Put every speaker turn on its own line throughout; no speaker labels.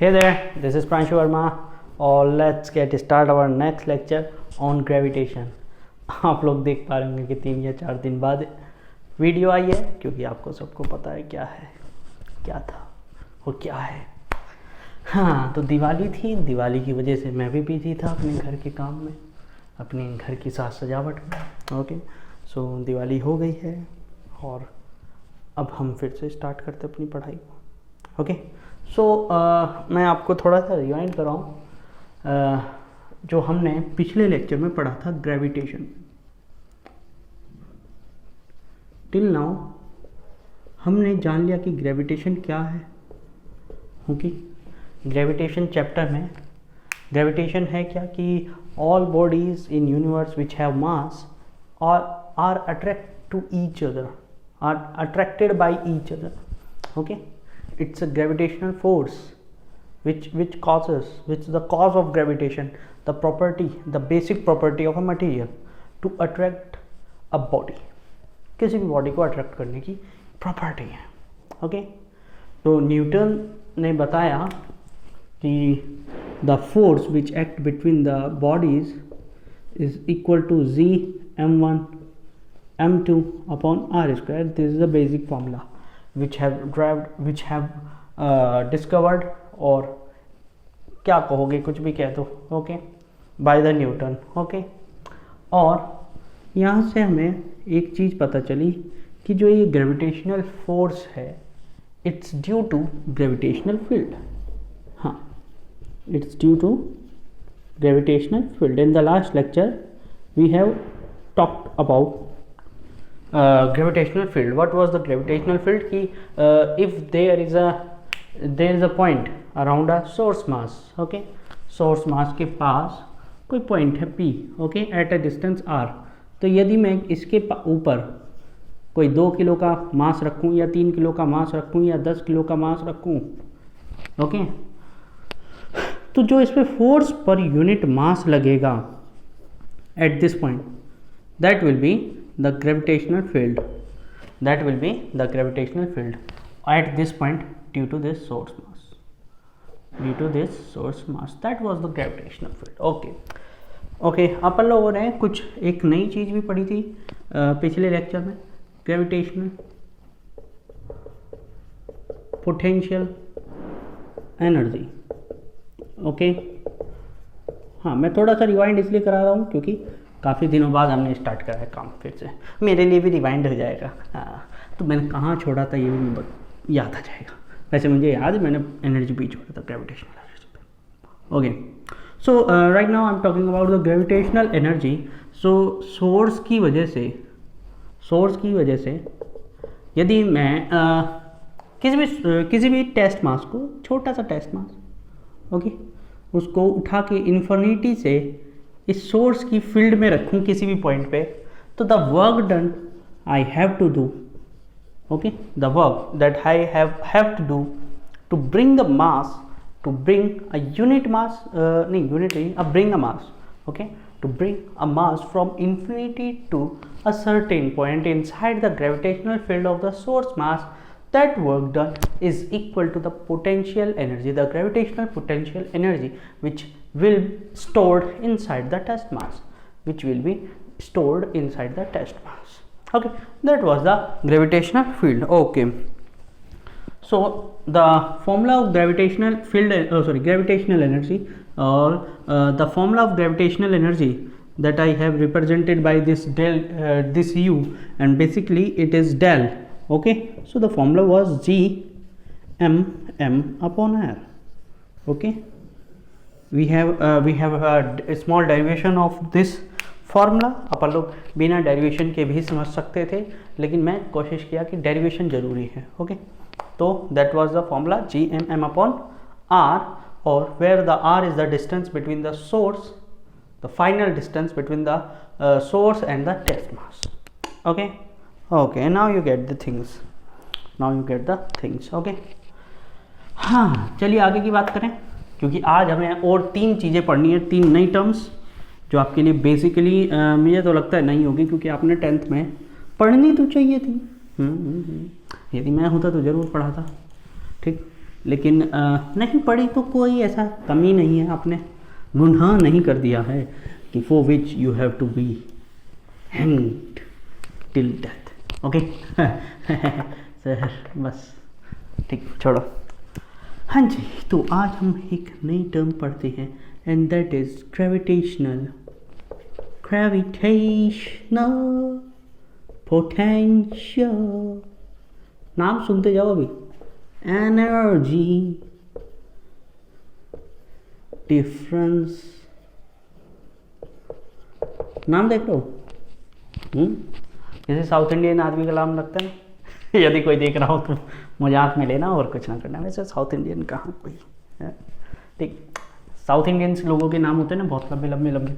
Hey there, this is Pranshu Verma और let's get start our next lecture on gravitation। आप लोग देख पा रहे होंगे कि 3 या 4 दिन बाद वीडियो आई है, क्योंकि आपको सबको पता है क्या है, क्या था और क्या है। हाँ, तो दिवाली थी, दिवाली की वजह से मैं भी बिजी था अपने घर के काम में, अपने घर की साज सजावट में। ओके, सो दिवाली हो गई है और अब हम फिर से स्टार्ट करते अपनी पढ़ाई को। ओके, सो मैं आपको थोड़ा सा रिवाइंड कराऊँ जो हमने पिछले लेक्चर में पढ़ा था ग्रेविटेशन। टिल नाउ हमने जान लिया कि ग्रेविटेशन क्या है। ओके, ग्रेविटेशन चैप्टर में ग्रेविटेशन है क्या कि all bodies in universe which have mass are attract to each other, are attracted by each other. Okay, it's a gravitational force which the cause of gravitation, the basic property of a material to attract a body, किसी भी body को attract करने की property है। Okay, तो Newton ने बताया कि the force which act between the bodies is equal to G m1 m2 upon r square. This is the basic formula which have discovered, और क्या कहोगे, कुछ भी कह दो, okay, by the Newton. Okay, और यहाँ से हमें एक चीज़ पता चली कि जो ये ग्रेविटेशनल फोर्स है, it's due to gravitational field. हाँ, it's due to gravitational field. In the last lecture we have talked about gravitational field. What was the gravitational field? कि if there is a point around a source mass, okay, source mass के पास कोई point है P, okay, at a distance R, तो यदि मैं इसके ऊपर कोई 2 किलो का मास रखूँ या 3 किलो का मास रखूँ या 10 किलो का मास रखूँ, ओके, तो जो इस पर फोर्स पर यूनिट मास लगेगा at this point, that will be the gravitational field. That will be the gravitational field at this point due to this source mass. Due to this source mass, that was the gravitational field. Okay. Okay, अपन लोगों ने कुछ एक नई चीज़ भी पढ़ी थी पिछले lecture में, ग्रेविटेशनल पोटेंशियल एनर्जी। ओके, हाँ, मैं थोड़ा सा रिवाइंड इसलिए करा रहा हूँ क्योंकि काफ़ी दिनों बाद हमने स्टार्ट करा है काम, फिर से मेरे लिए भी रिवाइंड हो जाएगा। हाँ, तो मैंने कहाँ छोड़ा था ये भी याद आ जाएगा। वैसे मुझे याद है मैंने एनर्जी भी छोड़ा था, ग्रेविटेशनल एनर्जी पे। Okay, so right now I am talking about the gravitational energy. So source की वजह से यदि मैं किसी भी टेस्ट मास को, छोटा सा टेस्ट मास, ओके, उसको उठा के इन्फिनिटी से इस सोर्स की फील्ड में रखूं किसी भी पॉइंट पे, तो the work done I have to do, okay, the work that I have to do to bring the mass, to bring a unit mass, नहीं यूनिट नहीं, bring a mass, okay, to bring a mass from infinity to a certain point inside the gravitational field of the source mass, that work done is equal to the potential energy, the gravitational potential energy, which will stored inside the test mass, which will be stored inside the test mass. Okay, that was the gravitational field. Okay, so the formula of gravitational field, gravitational energy, or the formula of gravitational energy that I have represented by this del, this U, and basically it is del. Okay, so the formula was G m upon r. Okay, we have a small derivation of this formula. अपन लोग बिना derivation के भी समझ सकते थे, लेकिन मैं कोशिश किया कि डेरिवेशन जरूरी है। ओके, तो that was the formula G m upon r, और where the r is the distance between the source, the final distance between the source and the test mass. Okay, okay, now you get the things. Okay, हाँ, चलिए आगे की बात करें, क्योंकि आज हमें और 3 चीज़ें पढ़नी है, 3 नई टर्म्स जो आपके लिए बेसिकली मुझे तो लगता है नहीं होगी, क्योंकि आपने 10th में पढ़नी तो चाहिए थी। यदि मैं होता तो ज़रूर पढ़ा था। ठीक, लेकिन नहीं पढ़ी तो कोई ऐसा कमी नहीं है, आपने गुनाह नहीं कर दिया है कि for which you have to be hanged till death. Okay sir बस ठीक, छोड़ो। हाँ जी, तो आज हम एक नई टर्म पढ़ते हैं and that is gravitational potential. नाम सुनते जाओ अभी, एनर्जी डिफरेंस, नाम देख लो। जैसे साउथ इंडियन आदमी का नाम लगता है ना यदि कोई देख रहा हो तो मजाक में लेना और कुछ ना करना। वैसे साउथ इंडियन कहाँ कोई है, ठीक। साउथ इंडियंस लोगों के नाम होते हैं ना बहुत लंबे लंबे लंबे।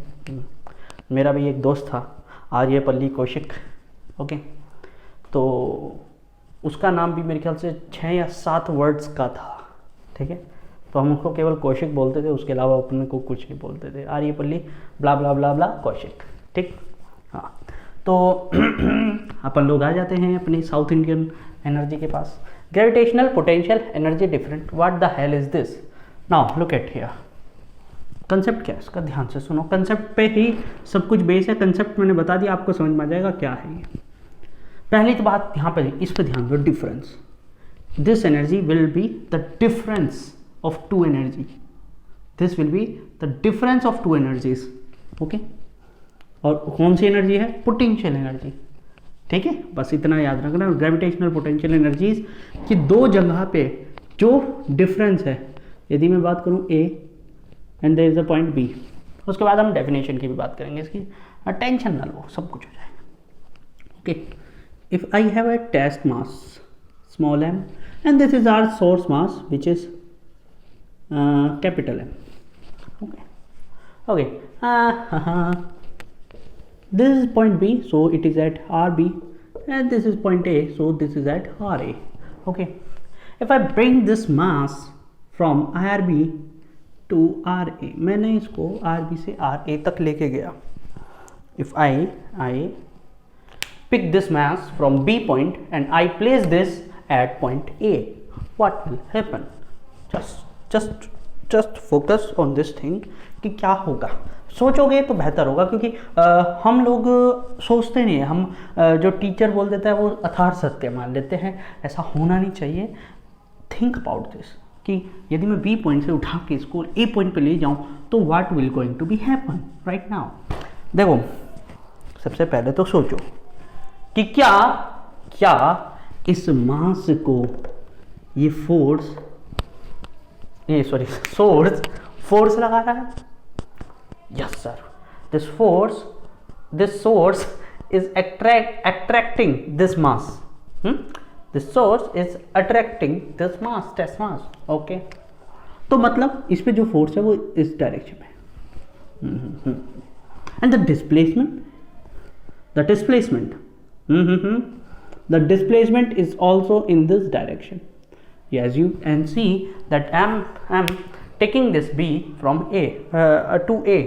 मेरा भी एक दोस्त था आर्यपल्ली कौशिक, ओके, तो उसका नाम भी मेरे ख्याल से 6 या 7 वर्ड्स का था, ठीक है। तो हम उसको केवल कौशिक बोलते थे, उसके अलावा अपने को कुछ नहीं बोलते थे। आर्यपल्ली ब्ला ब्ला ब्ला ब्ला कौशिक, ठीक। हाँ, तो अपन लोग आ जाते हैं अपनी साउथ इंडियन एनर्जी के पास। Gravitational potential energy different, what the hell is this. Now look at here, concept क्या है इसका, ध्यान से सुनो। कंसेप्ट पे ही सब कुछ बेस है, कंसेप्ट मैंने बता दिया, आपको समझ में आ जाएगा क्या है ये। पहली तो बात यहाँ पे इस पे ध्यान दो, difference. This energy will be the difference of two energy, this will be the difference of two energies, okay. और कौन सी एनर्जी है, पोटेंशियल एनर्जी, ठीक है। बस इतना याद रखना, ग्रेविटेशनल पोटेंशियल एनर्जीज की दो जगह पे जो डिफरेंस है। यदि मैं बात करूँ A and there is a point B, उसके बाद हम डेफिनेशन की भी बात करेंगे इसकी, टेंशन ना लो, सब कुछ हो जाएगा, okay. If I have a test mass small m and this is our source mass which is capital M, okay, this is point B, so it is at RB, and this is point A, so this is at RA, okay. If I bring this mass from IRB to RA, मैंने इसको RB से RA तक लेके गया। If I pick this mass from B point and I place this at point A, what will happen? Just focus on this thing कि क्या होगा। सोचोगे तो बेहतर होगा, क्योंकि हम लोग सोचते नहीं है, हम जो टीचर बोल देता है वो अथार सत्य मान लेते हैं, ऐसा होना नहीं चाहिए। थिंक अबाउट दिस कि यदि मैं बी पॉइंट से उठा के इसको ए पॉइंट पे ले जाऊं तो what will going to be happen right now. देखो, सबसे पहले तो सोचो कि क्या इस मास को ये फोर्स लगा रहा है। Yes sir, this source is attracting this mass, this source is attracting this mass, test mass, okay। तो मतलब इस पे जो फोर्स है वो इस डायरेक्शन में, and the displacement is also in this direction. As you can see that I'm taking this B from A to A,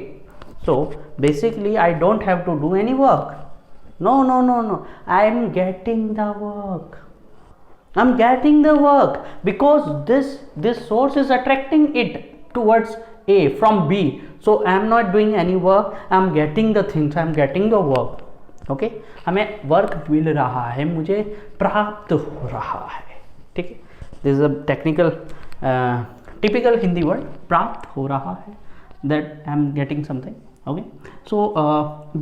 so basically I don't have to do any work. No, I am getting the work because this source is attracting it towards A from B, so I am not doing any work, I am getting the things, I am getting the work, okay। हमें work मिल रहा है, मुझे प्राप्त हो रहा है, ठीक है। This is a technical typical Hindi word, प्राप्त हो रहा है, that I am getting something, okay. So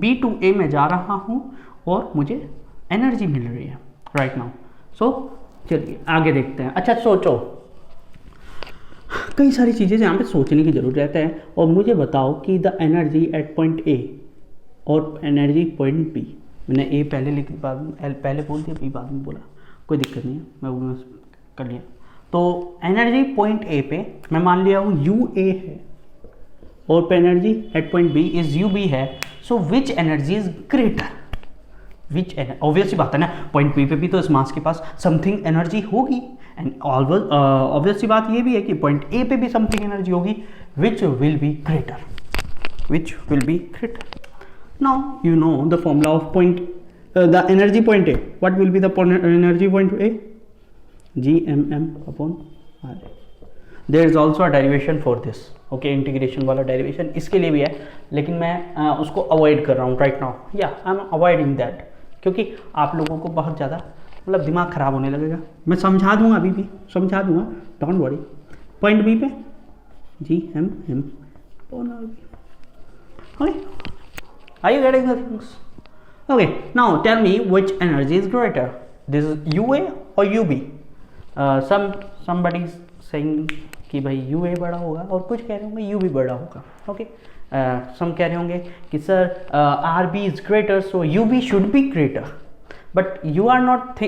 B to A में जा रहा हूँ और मुझे एनर्जी मिल रही है राइट नाउ। सो चलिए आगे देखते हैं। अच्छा सोचो, कई सारी चीज़ें यहाँ पे सोचने की ज़रूरत है, और मुझे बताओ कि the energy at point A और एनर्जी पॉइंट B, मैंने A पहले लिख पहले बोल दिया, B बाद में बोला, कोई दिक्कत नहीं है, मैं वो कर लिया। तो एनर्जी पॉइंट ए पे मैं मान लिया हूँ UA है और पे energy at point B is UB है, so which energy is greater, which obvious सी बात है ना, पॉइंट B पे भी तो इस मास के पास समथिंग एनर्जी होगी, एंड ऑब्वियस सी बात ये भी है कि पॉइंट A पे भी समथिंग एनर्जी होगी, which will be greater. Now you know the formula of the energy point A, what will be the energy point A, GMM upon there is also a derivation for this, okay, integration वाला derivation इसके लिए भी है, लेकिन मैं उसको avoid कर रहा हूँ राइट नाउ, या आई एम अवॉइडिंग दैट, क्योंकि आप लोगों को बहुत ज़्यादा मतलब दिमाग ख़राब होने लगेगा। मैं समझा दूंगा, अभी भी समझा दूंगा, डोंट वरी। पॉइंट बी पे GMM, okay, are you getting the things? Okay, now tell me which energy is greater, this is UA और UB? somebody सेइंग कि भाई UA बड़ा होगा, और कुछ कह रहे होंगे UB बड़ा होगा, ओके। सम कह रहे होंगे कि sir RB is greater so UB should be greater, but you are not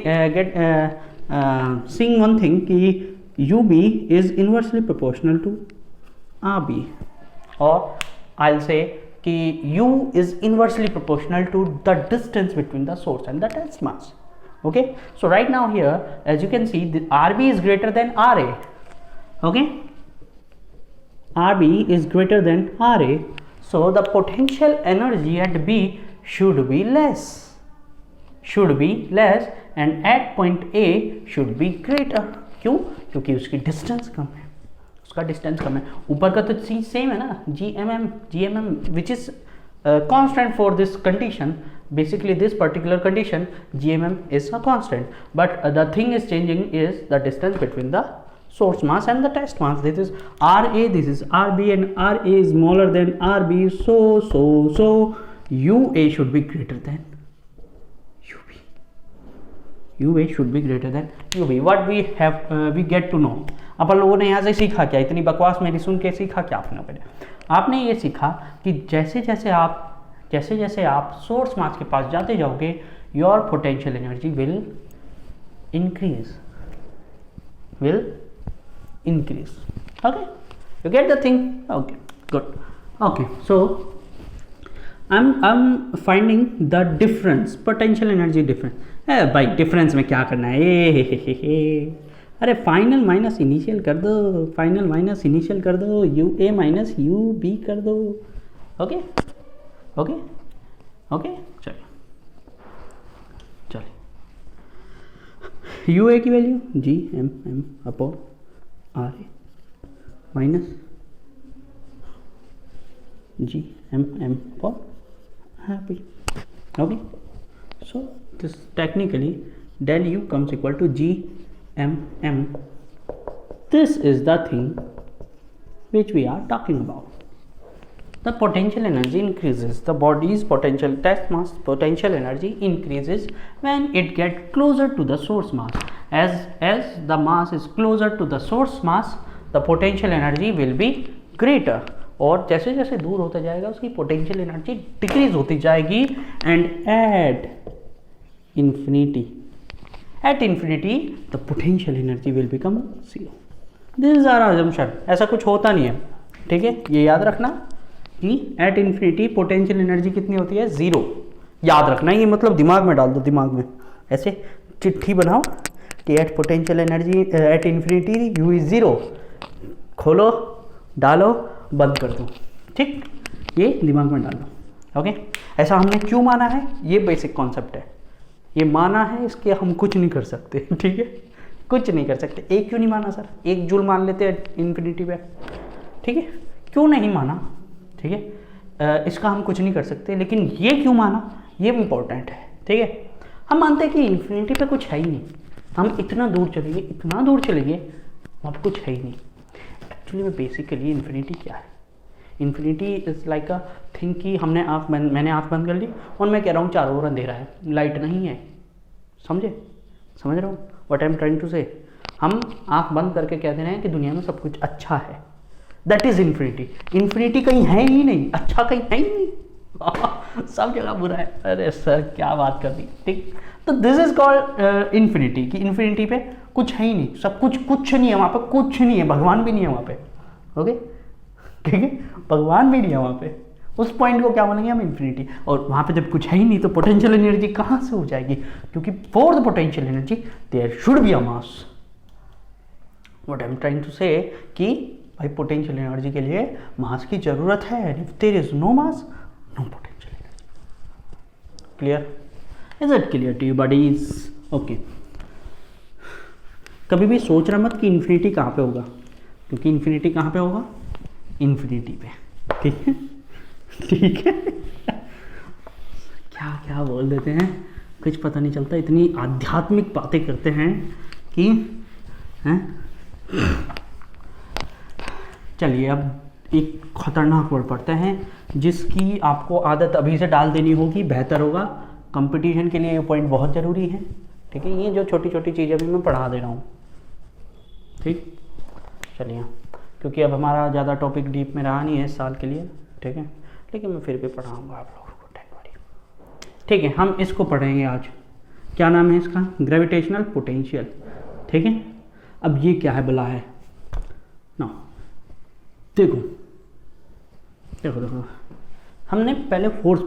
seeing one thing कि UB is inversely proportional to RB, और I'll say कि U is inversely proportional to the distance between the source and the test mass. Okay, so right now here, as you can see, the RB is greater than RA. Okay, RB is greater than RA, so the potential energy at B should be less, and at point A should be greater. क्यों? क्योंकि उसकी distance कम है, ऊपर का तो चीज same है ना, GMM which is constant for this condition, basically this particular condition GMM is a constant, but the thing is changing is the distance between the source mass and the test mass. This is RA, this is RB, and RA is smaller than RB, so UA should be greater than UB. UA should be greater than UB. What we have we get to know. अपन लोगों ने यहाँ से सीखा क्या, इतनी बकवास मेरी सुन के सीखा क्या आपने ये सीखा कि जैसे जैसे आप सोर्स मास के पास जाते जाओगे, your potential energy will increase, okay, you get the thing, okay, good, okay. So I am finding the difference, potential energy difference. भाई डिफरेंस में क्या करना है, अरे फाइनल माइनस इनिशियल कर दो, UA माइनस UB कर दो, ओके, चलिए UA की value GMM upon RA minus GMM upon RB, okay. So this technically del U comes equal to GMM. This is the thing which we are talking about. The potential energy increases, the body's potential test mass potential energy increases when it gets closer to the source mass. As the mass is closer to the source mass, the potential energy will be greater. और जैसे जैसे दूर होता जाएगा उसकी potential energy decrease होती जाएगी, and at infinity the potential energy will become zero. This is our assumption. ऐसा कुछ होता नहीं है, ठीक है, ये याद रखना कि at infinity potential energy कितनी होती है, 0, याद रखना, ये मतलब दिमाग में डाल दो, दिमाग में ऐसे चिट्ठी बनाओ कि at potential energy at infinity u is 0, खोलो, डालो, बंद कर दो, ठीक, ये दिमाग में डाल दो, ओके। ऐसा हमने क्यों माना है, ये बेसिक कॉन्सेप्ट है, ये माना है, इसके हम कुछ नहीं कर सकते, ठीक है, कुछ नहीं कर सकते। एक क्यों नहीं माना सर, 1 जूल मान लेते हैं इन्फिनिटी पे, ठीक है, क्यों नहीं माना, ठीक है, इसका हम कुछ नहीं कर सकते, लेकिन ये क्यों माना, ये इम्पोर्टेंट है, ठीक है। हम मानते हैं कि इन्फिनिटी पे कुछ है ही नहीं, हम इतना दूर चलेंगे वहाँ पर कुछ है ही नहीं। एक्चुअली में बेसिकली इन्फिनिटी क्या है, infinity is like a thing कि मैंने आँख बंद कर ली और मैं कह रहा हूँ चारों ओर अंधेरा है, लाइट नहीं है, समझ रहे हो what I am trying to say. हम आँख बंद करके कह दे रहे हैं कि दुनिया में सब कुछ अच्छा है, दैट इज इन्फिनिटी। इन्फिनिटी कहीं है ही नहीं, अच्छा कहीं है ही नहीं सब जगह बुरा है। अरे सर क्या बात कर दी, ठीक। तो दिस इज कॉल्ड इन्फिनिटी, कि इन्फिनिटी पे कुछ है ही नहीं, सब कुछ नहीं है वहाँ पे, कुछ नहीं है, भगवान भी नहीं है वहाँ पे, ओके, ठीक है, भगवान भी नहीं है वहाँ पे, उस पॉइंट को क्या बोलेंगे हम, इन्फिनिटी। और वहाँ पे जब कुछ है ही नहीं तो पोटेंशियल एनर्जी कहाँ से हो जाएगी, क्योंकि for the potential energy there should be a mass. What I am trying to say कि भाई पोटेंशियल एनर्जी के लिए मास की जरूरत है, and if there is no mass no potential energy. Clear? Is it clear to you buddies? Okay, कभी भी सोचना मत कि इन्फिनिटी कहाँ पे होगा, क्योंकि इन्फिनिटी कहाँ पे होगा, इन्फिनिटी पे। ठीक है, ठीक है। क्या क्या बोल देते हैं, कुछ पता नहीं चलता, इतनी आध्यात्मिक बातें करते हैं कि हैं। चलिए अब एक खतरनाक वर्ड पढ़ते हैं जिसकी आपको आदत अभी से डाल देनी होगी, बेहतर होगा। कंपटीशन के लिए ये पॉइंट बहुत ज़रूरी है। ठीक है, ये जो छोटी छोटी चीज़ें भी मैं पढ़ा दे रहा हूँ। ठीक, चलिए, क्योंकि अब हमारा ज़्यादा टॉपिक डीप में रहा नहीं है इस साल के लिए। ठीक है, लेकिन मैं फिर भी पढ़ाऊँगा आप लोगों को, टेंट वाली। ठीक है, हम इसको पढ़ेंगे आज। क्या नाम है इसका, ग्रेविटेशनल पोटेंशियल। ठीक है, अब ये क्या है बुला है ना, देखो देखो देखो, हमने पहले फोर्स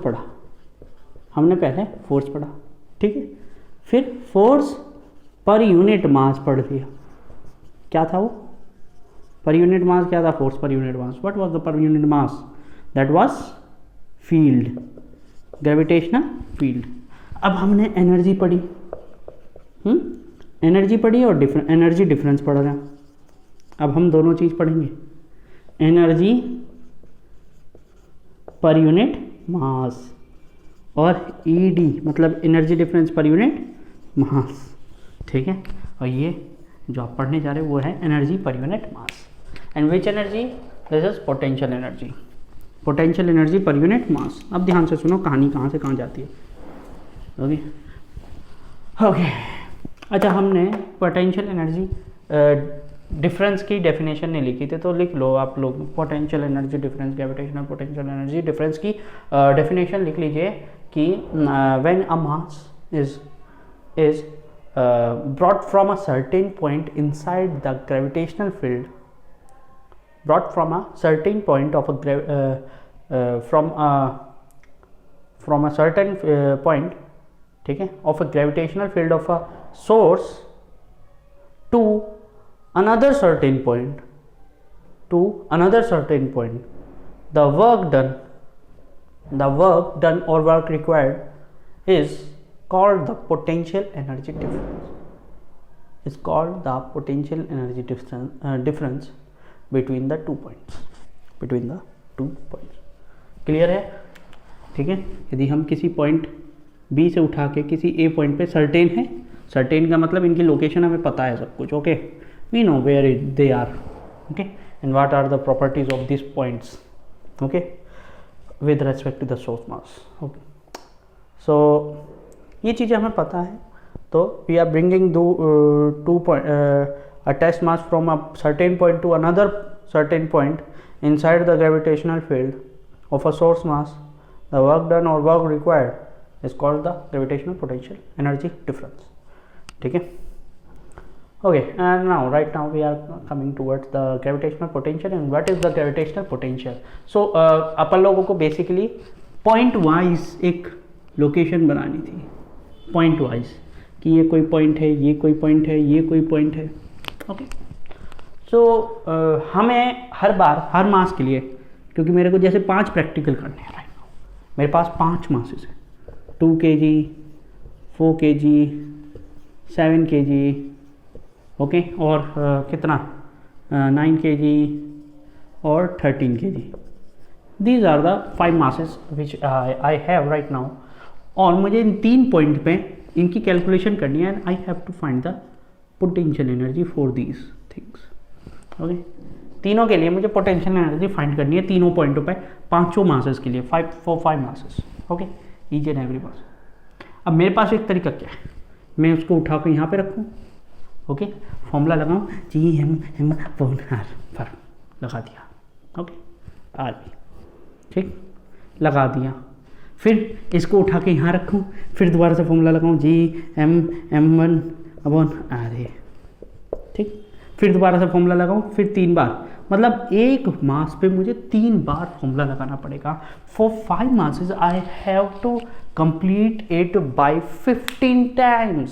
पढ़ा, ठीक है, फिर फोर्स पर यूनिट मास पढ़ लिया। क्या था वो पर यूनिट मास, क्या था force per unit mass, what was the per unit mass, that was field, gravitational field. अब हमने एनर्जी पढ़ी, एनर्जी पढ़ी और एनर्जी डिफरेंस पढ़ रहे हैं। अब हम दोनों चीज़ पढ़ेंगे, एनर्जी पर यूनिट मास और ईडी मतलब energy difference per unit mass. ठीक है, और ये जो आप पढ़ने जा रहे हो वो है energy per unit mass. And which energy, this is potential energy, potential energy per unit mass. अब ध्यान से सुनो, कहानी कहाँ से कहाँ जाती है। ओके ओके, अच्छा, हमने पोटेंशियल एनर्जी डिफरेंस की डेफिनेशन नहीं लिखी थी, तो लिख लो आप लोग, potential energy difference, gravitational potential energy difference की डेफिनेशन लिख लीजिए कि when a mass is brought from a certain point inside the gravitational field, brought from a certain point of a from a certain point, ठीक है, of a gravitational field of a source to another certain point, the work done or work required is called the potential energy difference, is called the potential energy difference between the 2 points, clear है। ठीक है, यदि हम किसी point B से उठा के किसी ए पॉइंट पे सर्टेन है, सर्टेन का मतलब इनकी लोकेशन हमें पता है सब कुछ। Okay, we know where they are, okay, and what are the properties of this points, okay, with respect to the source mass. Okay, so ये चीज़ें हमें पता है, तो we are bringing a test mass from a certain point to another certain point inside the gravitational field of a source mass. The work done or work required is called the gravitational potential energy difference. ठीक है, okay, and right now we are coming towards the gravitational potential. And what is the gravitational potential? So अपन लोगों को basically point wise एक location बनानी थी, point wise, कि ये कोई पॉइंट है, ये कोई पॉइंट है, ये कोई पॉइंट है। ओके, सो हमें हर बार हर मास के लिए, क्योंकि मेरे को जैसे 5 प्रैक्टिकल करने हैं राइट नाउ, मेरे पास 5 मासेस है, 2 kg, 4 kg, 7 kg, ओके, और कितना 9 kg और 13 kg। These are the 5 masses which I have right now, और मुझे इन 3 पॉइंट पे इनकी कैलकुलेशन करनी है, and I have to find the potential energy for these things. Okay, तीनों के लिए मुझे पोटेंशियल एनर्जी फाइंड करनी है, तीनों पॉइंटों पे, 5 मासेस के लिए, 5 masses. Okay, each and every mass. अब मेरे पास एक तरीका क्या है, मैं उसको उठा कर यहाँ पे रखूँ, ओके, फॉर्मूला लगाऊँ, GM पर लगा दिया, ओके, आर बी, ठीक, लगा दिया, फिर इसको उठा के यहाँ रखूँ, फिर दोबारा से फॉर्मूला लगाऊँ, GM1/r, ठीक, फिर दोबारा से फॉर्मूला लगाऊँ, फिर 3 बार, मतलब एक मास पे मुझे 3 बार फॉर्मूला लगाना पड़ेगा। For 5 masses I have to complete it by 15 times,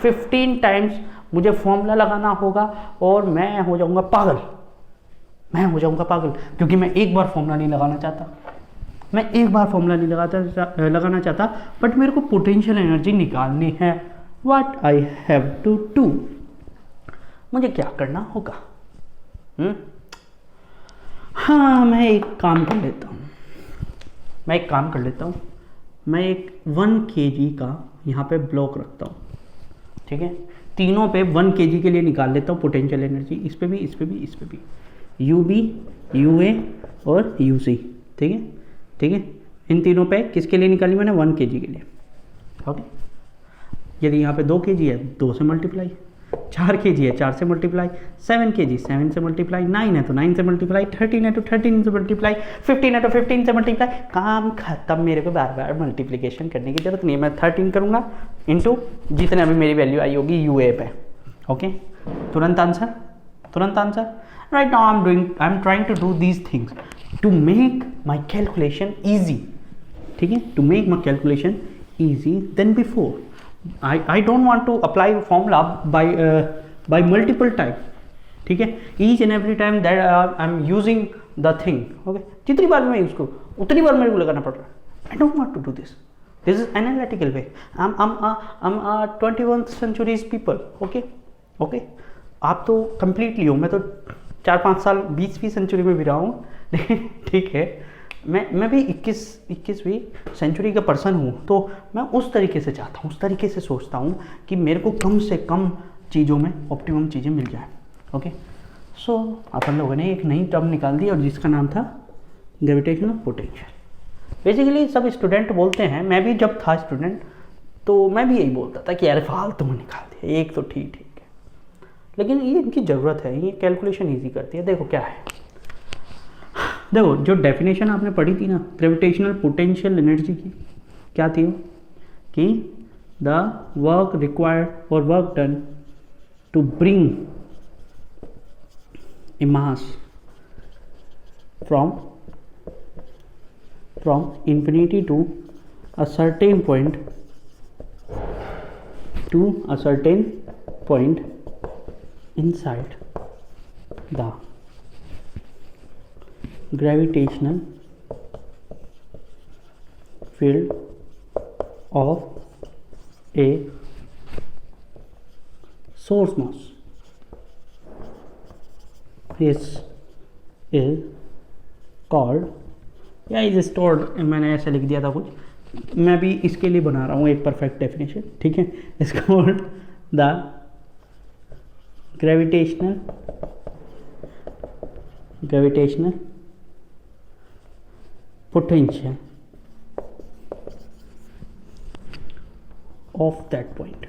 15 times मुझे फॉर्मूला लगाना होगा, और मैं हो जाऊँगा पागल, क्योंकि मैं एक बार फॉर्मूला नहीं लगाना चाहता, लगाना चाहता, बट मेरे को पोटेंशियल एनर्जी निकालनी है। What I have to do, मुझे क्या करना होगा। हाँ, मैं एक काम कर लेता हूँ, मैं एक 1 kg का यहाँ पे ब्लॉक रखता हूँ, ठीक है। तीनों पे 1 kg के लिए निकाल लेता हूँ पोटेंशियल एनर्जी, इस पे भी यू बी, यू ए और यू सी, ठीक है। इन तीनों पे किसके लिए निकाली मैंने, 1 kg के लिए, ओके। यदि यहाँ पे 2 kg है 2 से मल्टीप्लाई, 4 kg है 4 से मल्टीप्लाई, 7 kg 7 से मल्टीप्लाई, 9 है तो 9 से मल्टीप्लाई, 13 है तो 13 से मल्टीप्लाई, 15 है तो 15 से मल्टीप्लाई। काम खत्म, मेरे को बार बार मल्टीप्लिकेशन करने की जरूरत नहीं है। मैं 13 करूँगा इंटू जितने अभी मेरी वैल्यू आई होगी यू ए पे, ओके। तुरंत answer. Right now I am trying to do these things to make my calculation easy, ठीक है, to make my calculation easy then before. I don't want to apply formula by multiple time, ठीक है। each and every time that I'm using the thing, okay, जितनी बार मैं use करूँ उतनी बार मेरे को लगाना पड़ रहा है। I don't want to do this. This is analytical way. I'm a 21st century's people, okay. आप तो completely हो, मैं तो 4-5 साल 20वीं सेंचुरी में भी रहा हूँ, लेकिन ठीक है, मैं भी 21वीं सेंचुरी का पर्सन हूँ, तो मैं उस तरीके से चाहता हूँ, उस तरीके से सोचता हूँ कि मेरे को कम से कम चीज़ों में ऑप्टिमम चीज़ें मिल जाए, ओके। सो अपन लोगों ने एक नई टर्म निकाल दी और जिसका नाम था ग्रेविटेशनल पोटेंशियल। बेसिकली सब स्टूडेंट बोलते हैं, मैं भी जब था स्टूडेंट तो मैं भी यही बोलता था कि यार फालतू में निकाल दिया, एक तो ठीक है, लेकिन ये इनकी ज़रूरत है, ये कैलकुलेशन ईजी करती है। देखो क्या है, देखो जो डेफिनेशन आपने पढ़ी थी ना ग्रेविटेशनल पोटेंशियल एनर्जी की, क्या थी वो, कि द वर्क रिक्वायर्ड और work done to bring a mass from infinity to a certain point inside the gravitational field of a source mass is called, या इज स्टोर्ड, मैंने ऐसे लिख दिया था कुछ, मैं भी इसके लिए बना रहा हूँ एक परफेक्ट डेफिनेशन, ठीक है। Is called the gravitational potential of that point,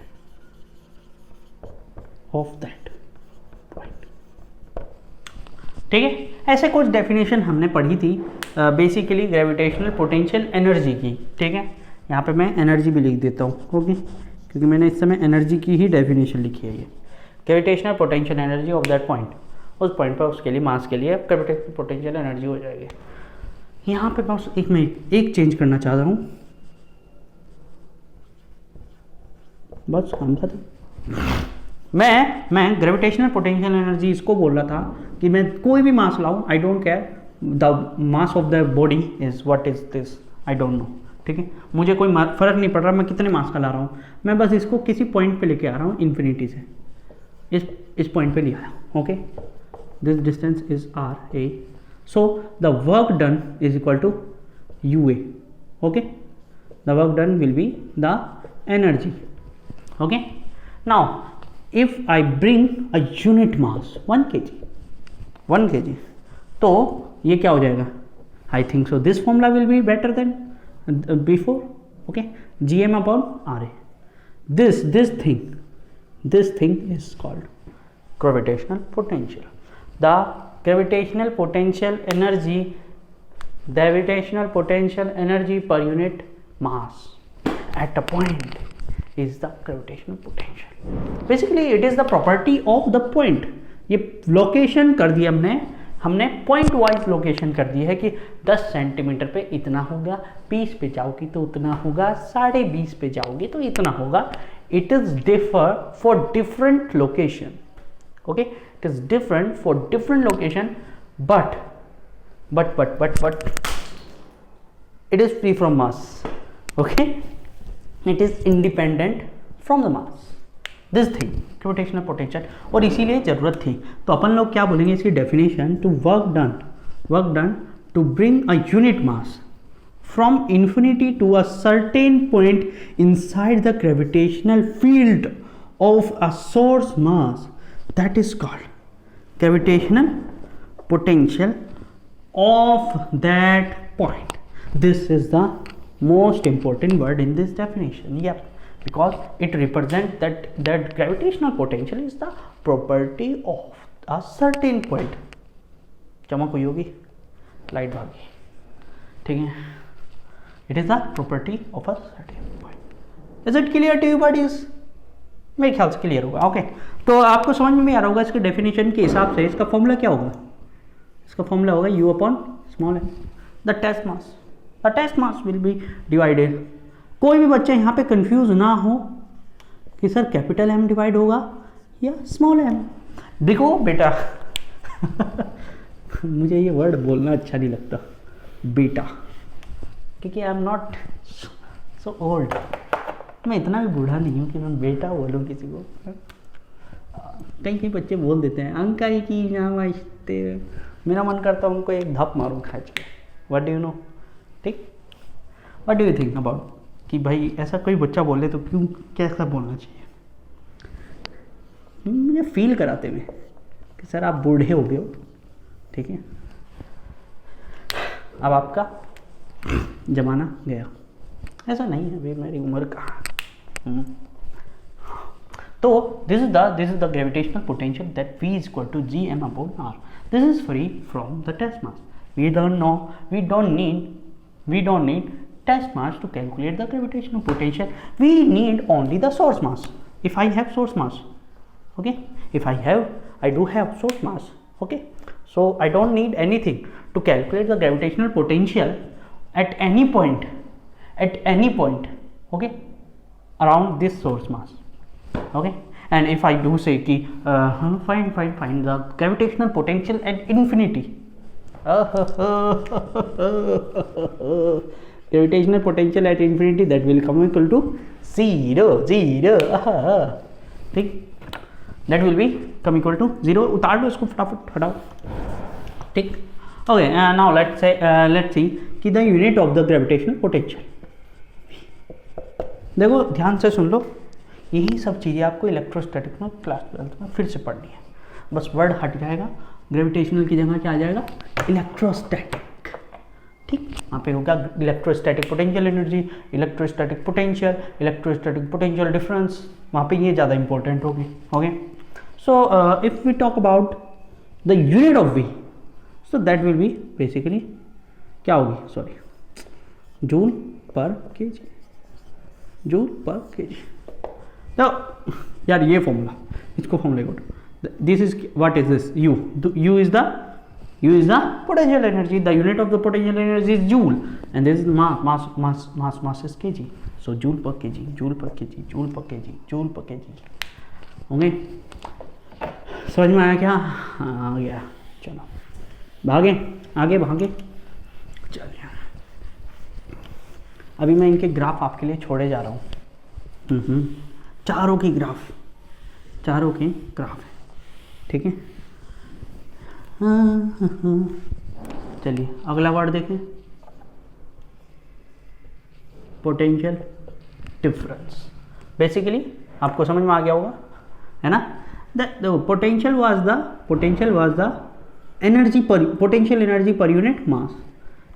ठीक है। ऐसे कुछ डेफिनेशन हमने पढ़ी थी बेसिकली ग्रेविटेशनल पोटेंशियल एनर्जी की, ठीक है। यहाँ पे मैं एनर्जी भी लिख देता हूँ, ओके, क्योंकि मैंने इस समय एनर्जी की ही डेफिनेशन लिखी है। ये gravitational potential energy of that point, उस पॉइंट पर उसके लिए मास के लिए ग्रेविटेशनल पोटेंशियल एनर्जी हो जाएगी। यहाँ पे बस एक चेंज करना चाह रहा हूँ, बस काम खत्म। मैं ग्रेविटेशनल पोटेंशियल एनर्जी इसको बोल रहा था कि मैं कोई भी मास लाऊं, I don't care the mass of the body is what is this, I don't know, ठीक है। मुझे कोई फर्क नहीं पड़ रहा मैं कितने मास का ला रहा हूँ, मैं बस इसको किसी पॉइंट पे लेके आ रहा हूँ इन्फिनिटी से, इस पॉइंट पे ले आया, okay. This distance is R A, so the work done is equal to U A, okay. The work done will be the energy, okay. Now if I bring a unit mass 1 kg, तो ये क्या हो जाएगा, I think so this formula will be better than before, okay, gm upon ra. This thing is called gravitational potential. The gravitational potential energy per unit mass at a point is the gravitational potential. Basically it is the property of the point. ये location कर दी हमने point wise location कर दी है कि 10 centimetre पे इतना होगा, 20 पे जाओगी तो उतना होगा, 20.5 पे जाओगी तो इतना होगा। It is differ for different location, okay, it is different for different location, but it is free from mass, okay, it is independent from the mass, this thing gravitational potential, और इसीलिए ज़रूरत थी। तो अपन लोग क्या बोलेंगे इसकी definition, to work done to bring a unit mass from infinity to a certain point inside the gravitational field of a source mass, that is called gravitational potential of that point. This is the most important word in this definition. Yep, because it represents that gravitational potential is the property of a certain point. चमक हुई होगी, light भागी, ठीक है। It is the property of a certain point. Is it clear to you buddies? मेरे ख्याल से clear होगा। ओके, तो आपको समझ में भी आ रहा होगा इसके डेफिनेशन के हिसाब से इसका फॉर्मूला क्या होगा। इसका फॉर्मूला होगा U upon small m, the test mass will be divided. कोई भी बच्चा यहाँ पे कंफ्यूज ना हो कि सर कैपिटल M डिवाइड होगा या स्मॉल m। देखो बेटा मुझे ये वर्ड बोलना अच्छा नहीं लगता, बेटा, क्योंकि आई एम नॉट सो ओल्ड, मैं इतना भी बूढ़ा नहीं हूँ कि मैं बेटा बोलूँ किसी को। कई बच्चे बोल देते हैं अंकल की नमस्ते, मेरा मन करता है उनको एक धप मारूँ खींच के। व्हाट डू यू नो, ठीक, what do you think about कि भाई ऐसा कोई बच्चा बोले तो क्यों, कैसा बोलना चाहिए। मुझे फील कराते हुए कि सर आप बूढ़े हो गए हो, ठीक है, अब आपका जमाना गया। ऐसा नहीं है भाई, मेरी उम्र कहाँ। तो this is the gravitational potential that V is equal to Gm upon R. This is free from the test mass. We don't need test mass to calculate the gravitational potential. We need only the source mass. If I have source mass, okay, I do have source mass, okay, so I don't need anything to calculate the gravitational potential at any point, okay, around this source mass, okay. And if I do say ki find the gravitational potential at infinity, gravitational potential at infinity, that will come equal to 0, ठीक, that will be come equal to 0। उतार लो इसको फटाफट, हटाओ, ठीक। Okay, now let's see कि the unit of the gravitational potential. देखो ध्यान से सुन लो, यही सब चीज़ें आपको इलेक्ट्रोस्टैटिक में क्लास 12 में फिर से पढ़नी है। बस वर्ड हट जाएगा, ग्रेविटेशनल की जगह क्या आ जाएगा, इलेक्ट्रोस्टैटिक, ठीक। वहाँ पे होगा electrostatic potential energy, electrostatic potential difference, वहाँ पे ये ज़्यादा इंपॉर्टेंट होगी। Okay, so if we talk about the unit of V, so that will be basically क्या होगी, सॉरी, जूल पर केजी, तो यार ये फॉर्मूला, इसको फॉर्मूला को, this is what is this, U is the potential energy, the unit of the potential energy is joule, and this is mass is kg, so joule per kg। Okay, समझ में आया क्या? हाँ, आ गया। चलो आगे भागे चलिए। अभी मैं इनके ग्राफ आपके लिए छोड़े जा रहा हूँ। चारों के ग्राफ है, ठीक है। चलिए अगला वर्ड देखें, पोटेंशियल डिफरेंस। बेसिकली आपको समझ में आ गया होगा, है ना। The potential was the potential energy per unit mass.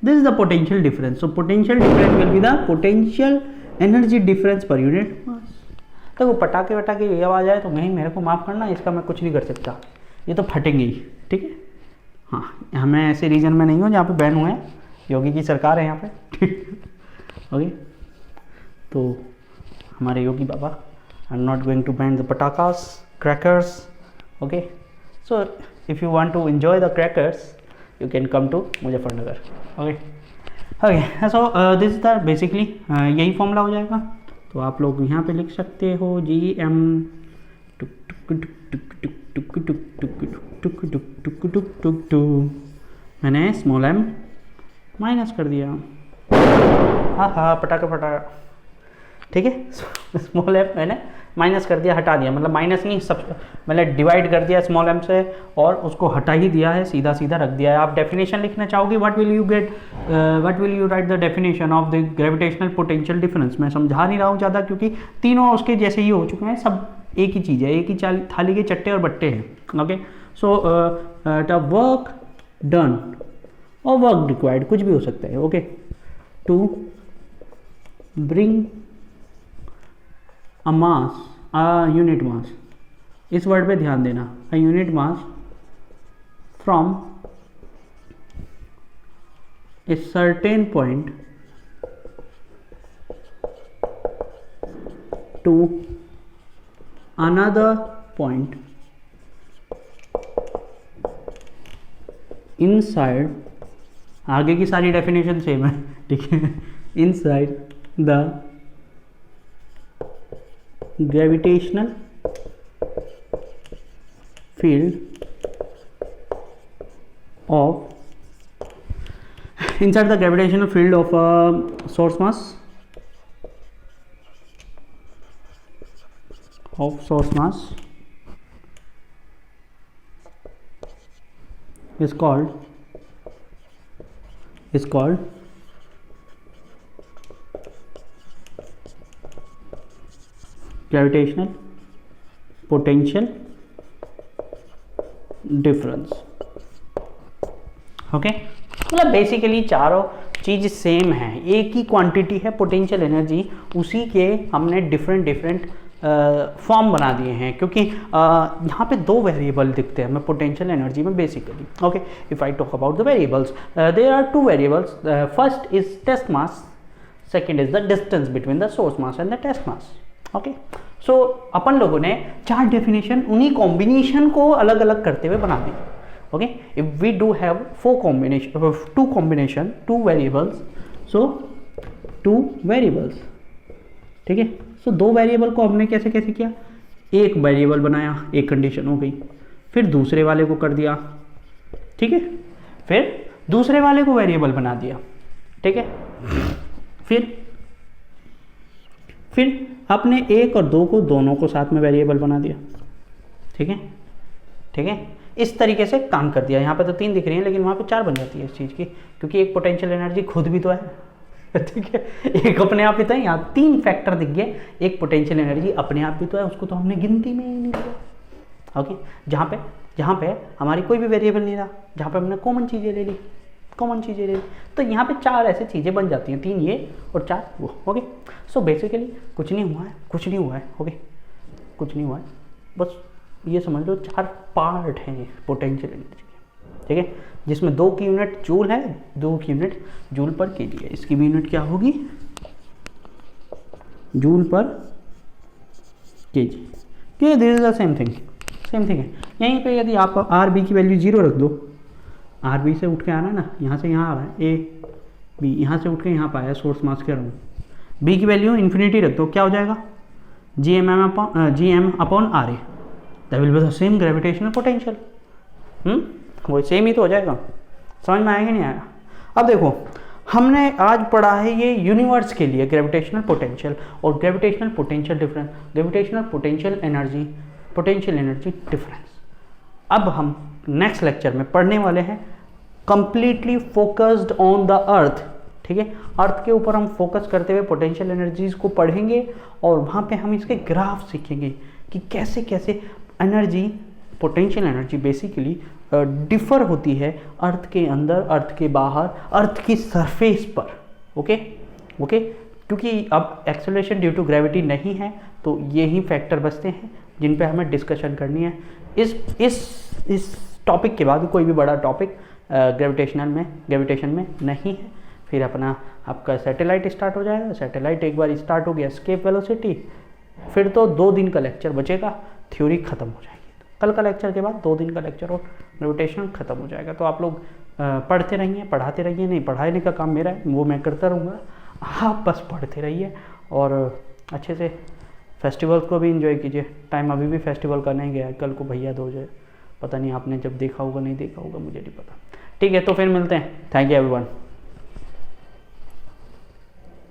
This is the potential difference. So potential difference will be the potential energy difference per unit mass. तो वो पटाखे ये आवाज़ आए तो मेरे को माफ़ करना, इसका मैं कुछ नहीं कर सकता, ये तो फटेंगे ही, ठीक है। हाँ, मैं ऐसे रीजन में नहीं हूँ जहाँ पे बैन हुए हैं, योगी की सरकार है यहाँ पे, ठीक। ओके, तो हमारे Yogi Baba I am not going to ban the पटाखास, crackers, okay. So if you want to enjoy the crackers, you can come to Muzaffarnagar, okay, so this is the basically यही फॉर्मूला हो जाएगा। तो आप लोग यहाँ पे लिख सकते हो Gm मैंने स्मॉल m माइनस कर दिया, हाँ पटाखा, ठीक है। स्मॉल m मैंने माइनस कर दिया, हटा दिया, मतलब माइनस नहीं, सब मतलब डिवाइड कर दिया स्मॉल m से और उसको हटा ही दिया है, सीधा सीधा रख दिया है। आप डेफिनेशन लिखना चाहोगे, what will you get, what will you right the definition of the gravitational potential difference. मैं समझा नहीं रहा हूँ ज़्यादा क्योंकि तीनों उसके जैसे ही हो चुके हैं, सब एक ही चीज़ है, एक ही थाली के चट्टे और बट्टे हैं। Okay, so the work done और वर्क रिक्वायर्ड कुछ भी हो सकता है। Okay, to bring a mass, a unit mass, इस वर्ड पे ध्यान देना, a unit mass from a certain point to another point inside, आगे की सारी डेफिनेशन सेम है, ठीक है, inside the gravitational field of, inside the gravitational field of a source mass is called gravitational potential difference। Okay, मतलब basically चारों चीज़ same है, एक ही क्वांटिटी है पोटेंशियल एनर्जी, उसी के हमने डिफरेंट फॉर्म बना दिए हैं, क्योंकि यहाँ पे दो वेरिएबल दिखते हैं हमें पोटेंशियल एनर्जी में basically. Okay, if I talk about the variables, there are two variables, first is test mass, second is the distance between the source mass and the test mass. Okay, so अपन लोगों ने चार definition उन्हीं combination को अलग अलग करते हुए बना दी। Okay, if we do have two variables, so two variables, ठीक है, सो दो वेरिएबल को हमने कैसे किया, एक वेरिएबल बनाया, एक कंडीशन हो गई, फिर दूसरे वाले को कर दिया, ठीक है, फिर दूसरे वाले को वेरिएबल बना दिया, ठीक है, फिर आपने एक और दो को दोनों को साथ में वेरिएबल बना दिया, ठीक है, इस तरीके से काम कर दिया। यहाँ पे तो तीन दिख रही हैं लेकिन वहाँ पे चार बन जाती है इस चीज़ की, क्योंकि एक पोटेंशियल एनर्जी खुद भी तो है, ठीक है, एक अपने आप ही तो है, यहाँ तीन फैक्टर दिख गए, एक पोटेंशियल एनर्जी अपने आप भी तो है, उसको तो हमने गिनती में ही नहीं लिया। ओके, जहाँ पे हमारी कोई भी वेरिएबल नहीं रहा, जहाँ पे हमने कॉमन चीज़ें ले ली, तो यहाँ पे चार ऐसे चीज़ें बन जाती हैं, तीन ये और चार वो। ओके, सो बेसिकली कुछ नहीं हुआ है। ओके, कुछ नहीं हुआ है, बस ये समझ लो चार पार्ट हैं पोटेंशियल एनर्जी के, ठीक है, जिसमें दो की यूनिट जूल है, दो की यूनिट जूल पर केजी है, इसकी भी यूनिट क्या होगी, जूल पर KG, this is the same thing है। यहीं पे यदि आप आर बी की वैल्यू 0 रख दो, आर बी से उठ के आना ना, यहाँ से यहाँ आ रहा है ए बी, यहाँ से उठ के यहाँ पर आया सोर्स मास के अराउंड, बी की वैल्यू इन्फिनिटी रख दो, क्या हो जाएगा, G M upon R A, that will be the same gravitational potential. वो सेम ही तो हो जाएगा। समझ में आएगा नहीं आया? अब देखो, हमने आज पढ़ा है ये यूनिवर्स के लिए ग्रेविटेशनल पोटेंशियल और gravitational potential difference, gravitational potential energy difference. अब हम नेक्स्ट लेक्चर में पढ़ने वाले हैं completely focused on the earth, ठीक है, अर्थ के ऊपर हम फोकस करते हुए पोटेंशियल एनर्जीज को पढ़ेंगे और वहाँ पे हम इसके ग्राफ सीखेंगे कि कैसे कैसे energy, potential energy basically differ होती है अर्थ के अंदर, अर्थ के बाहर, अर्थ की सरफेस पर। ओके, क्योंकि अब एक्सेलरेशन ड्यू टू ग्रेविटी नहीं है, तो यही फैक्टर बचते हैं जिन पे हमें डिस्कशन करनी है। इस टॉपिक के बाद कोई भी बड़ा टॉपिक ग्रेविटेशन में नहीं है। फिर आपका सैटेलाइट स्टार्ट हो जाएगा। सैटेलाइट एक बार स्टार्ट हो गया, एस्केप वेलोसिटी, फिर तो 2 दिन का लेक्चर बचेगा, थ्योरी खत्म हो जाएगी। कल का लेक्चर के बाद 2 दिन का लेक्चर और ग्रेविटेशन खत्म हो जाएगा। तो आप लोग पढ़ते रहिए, पढ़ाते रहिए, नहीं पढ़ाने का काम मेरा है, वो मैं करता रहूँगा, आप बस पढ़ते रहिए और अच्छे से फेस्टिवल्स को भी एंजॉय कीजिए। टाइम अभी भी फेस्टिवल का नहीं गया है, कल को भैया दूज है, पता नहीं आपने जब देखा होगा नहीं देखा होगा, मुझे नहीं पता। ठीक है, तो फिर मिलते हैं। Thank you everyone.